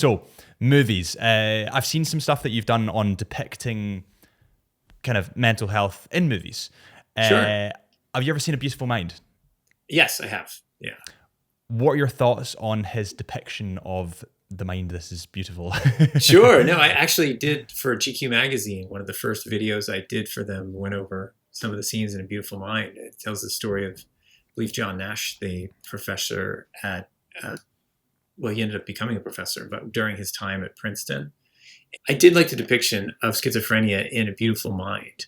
So movies. I've seen some stuff that you've done on depicting kind of mental health in movies. Sure. Have you ever seen A Beautiful Mind? Yes, I have. Yeah. What are your thoughts on his depiction of the mind? This is beautiful. Sure. No, I actually did for GQ magazine. One of the first videos I did for them went over some of the scenes in A Beautiful Mind. It tells the story of, I believe, John Nash, the professor at, well, he ended up becoming a professor, but during his time at Princeton. I did like the depiction of schizophrenia in A Beautiful Mind.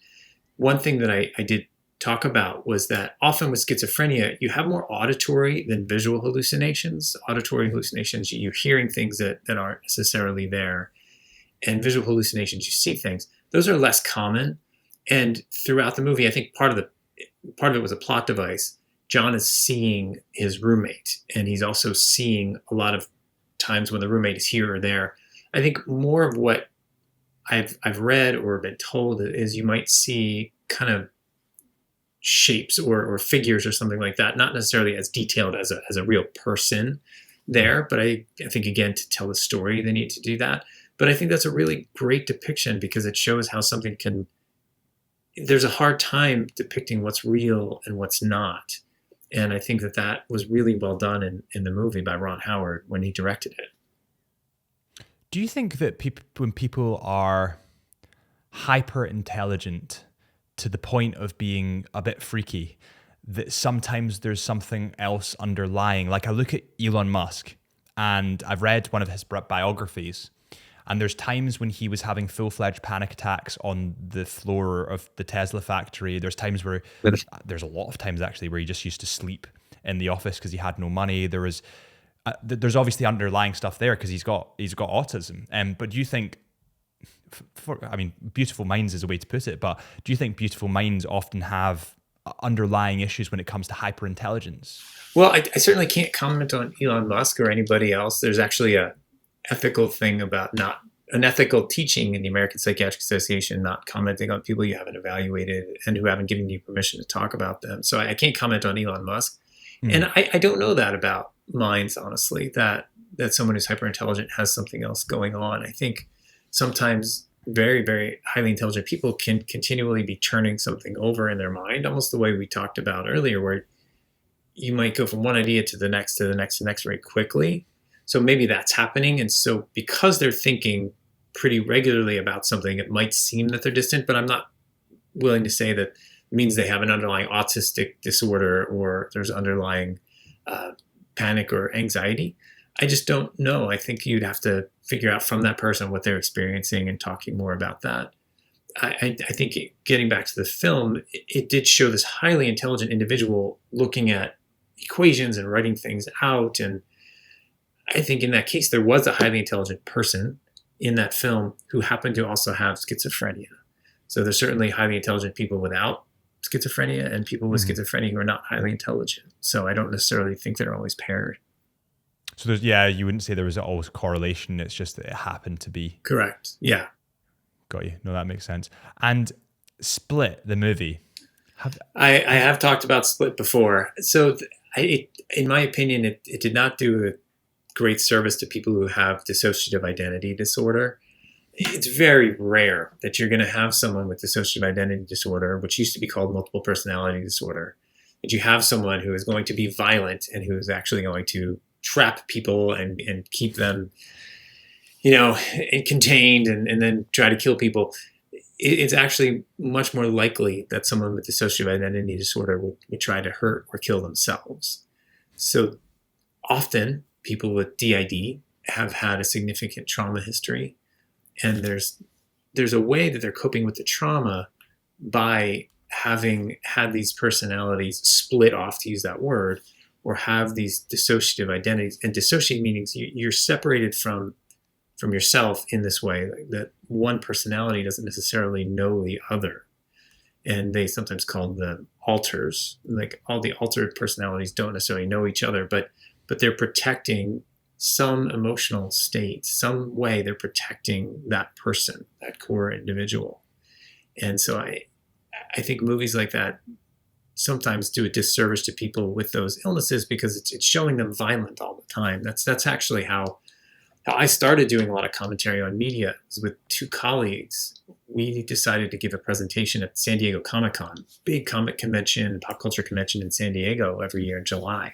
One thing that I did talk about was that often with schizophrenia, you have more auditory than visual hallucinations. Auditory hallucinations, you're hearing things that aren't necessarily there. And visual hallucinations, you see things. Those are less common. And throughout the movie, I think part of it was a plot device. John is seeing his roommate, and he's also seeing a lot of times when the roommate is here or there. I think more of what I've read or been told is you might see kind of shapes or figures or something like that, not necessarily as detailed as a real person there, but I think again to tell the story they need to do that. But I think that's a really great depiction because it shows how something can. There's a hard time depicting what's real and what's not, and I think that was really well done in the movie by Ron Howard when he directed it. Do you think that when people are hyper intelligent to the point of being a bit freaky, that sometimes there's something else underlying? Like I look at Elon Musk, and I've read one of his biographies, and there's times when he was having full-fledged panic attacks on the floor of the Tesla factory. There's times where, there's a lot of times actually where he just used to sleep in the office because he had no money. There's obviously underlying stuff there because he's got autism. But do you think, Beautiful Minds is a way to put it, but do you think Beautiful Minds often have underlying issues when it comes to hyperintelligence? Well, I certainly can't comment on Elon Musk or anybody else. There's actually a ethical thing about not an ethical teaching in the American Psychiatric Association, not commenting on people you haven't evaluated and who haven't given you permission to talk about them. So I can't comment on Elon Musk. And I don't know that about minds, honestly, that someone who's hyper intelligent has something else going on. I think sometimes very, very highly intelligent people can continually be turning something over in their mind, almost the way we talked about earlier, where you might go from one idea to the next, to the next, to the next very quickly. So maybe that's happening. And so because they're thinking pretty regularly about something, it might seem that they're distant, but I'm not willing to say that means they have an underlying autistic disorder or there's underlying panic or anxiety. I just don't know. I think you'd have to figure out from that person what they're experiencing and talking more about that. I think getting back to the film, it did show this highly intelligent individual looking at equations and writing things out. And I think in that case, there was a highly intelligent person in that film who happened to also have schizophrenia. So there's certainly highly intelligent people without schizophrenia and people with schizophrenia who are not highly intelligent. So I don't necessarily think they're always paired. So you wouldn't say there was always correlation. It's just that it happened to be. Correct. Yeah. Got you. No, that makes sense. And Split, the movie. I have talked about Split before. So in my opinion, it did not do a great service to people who have dissociative identity disorder. It's very rare that you're going to have someone with dissociative identity disorder, which used to be called multiple personality disorder, that you have someone who is going to be violent and who is actually going to trap people and keep them, contained and then try to kill people. It's actually much more likely that someone with dissociative identity disorder would try to hurt or kill themselves. So often people with DID have had a significant trauma history. And there's a way that they're coping with the trauma by having had these personalities split off, to use that word, or have these dissociative identities. And dissociate means you're separated from yourself in this way, that one personality doesn't necessarily know the other. And they sometimes call them alters. Like all the altered personalities don't necessarily know each other, but they're protecting some emotional state, some way they're protecting that person, that core individual. And so I think movies like that sometimes do a disservice to people with those illnesses because it's showing them violent all the time. That's actually how how I started doing a lot of commentary on media was with two colleagues. We decided to give a presentation at San Diego Comic-Con, big comic convention, pop culture convention in San Diego every year in July.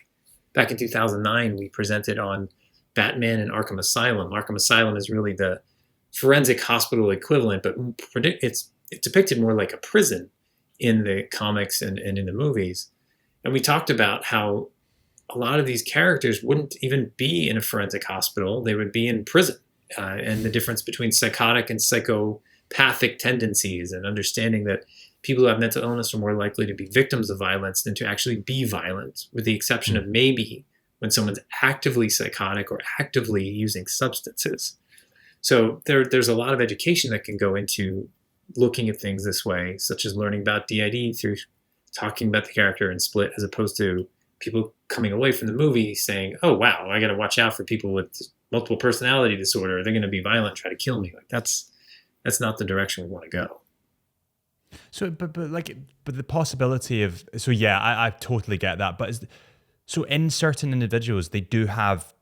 Back in 2009, we presented on Batman and Arkham Asylum. Arkham Asylum is really the forensic hospital equivalent, but it's depicted more like a prison in the comics and in the movies. And we talked about how a lot of these characters wouldn't even be in a forensic hospital. They would be in prison, and the difference between psychotic and psychopathic tendencies, and understanding that people who have mental illness are more likely to be victims of violence than to actually be violent, with the exception of maybe when someone's actively psychotic or actively using substances. So there's a lot of education that can go into looking at things this way, such as learning about DID through talking about the character in Split, as opposed to people coming away from the movie saying, oh, wow, I got to watch out for people with multiple personality disorder. They're going to be violent, try to kill me. Like that's not the direction we want to go. So, but the possibility of, so yeah, I totally get that. But so in certain individuals, they do have,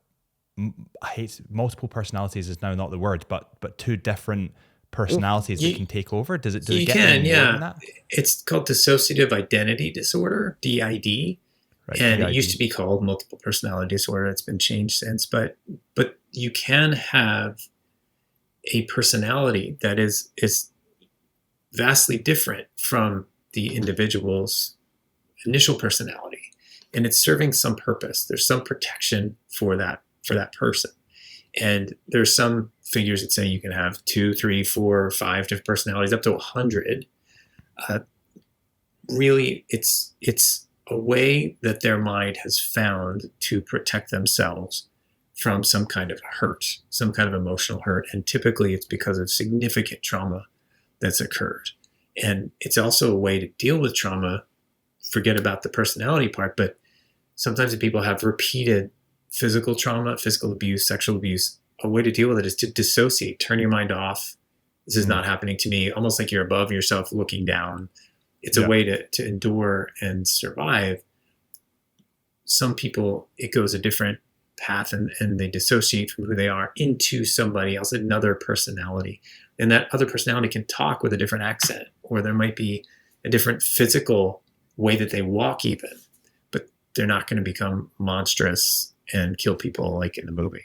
I hate multiple personalities is now not the word, but two different personalities that can take over. Does it get any more than that? It's called dissociative identity disorder, DID. Right, and DID. It used to be called multiple personality disorder. It's been changed since, but you can have a personality that is vastly different from the individual's initial personality, and it's serving some purpose. There's some protection for that person. And there's some figures that say you can have 2, 3, 4, 5 different personalities, up to 100. Really, it's a way that their mind has found to protect themselves from some kind of hurt, some kind of emotional hurt. And typically it's because of significant trauma that's occurred. And it's also a way to deal with trauma, forget about the personality part, but sometimes if people have repeated physical trauma, physical abuse, sexual abuse, a way to deal with it is to dissociate, turn your mind off. This is not happening to me, almost like you're above yourself looking down. It's a way to endure and survive. Some people, it goes a different path and they dissociate from who they are into somebody else, another personality. And that other personality can talk with a different accent, or there might be a different physical way that they walk even, but they're not going to become monstrous and kill people like in the movie.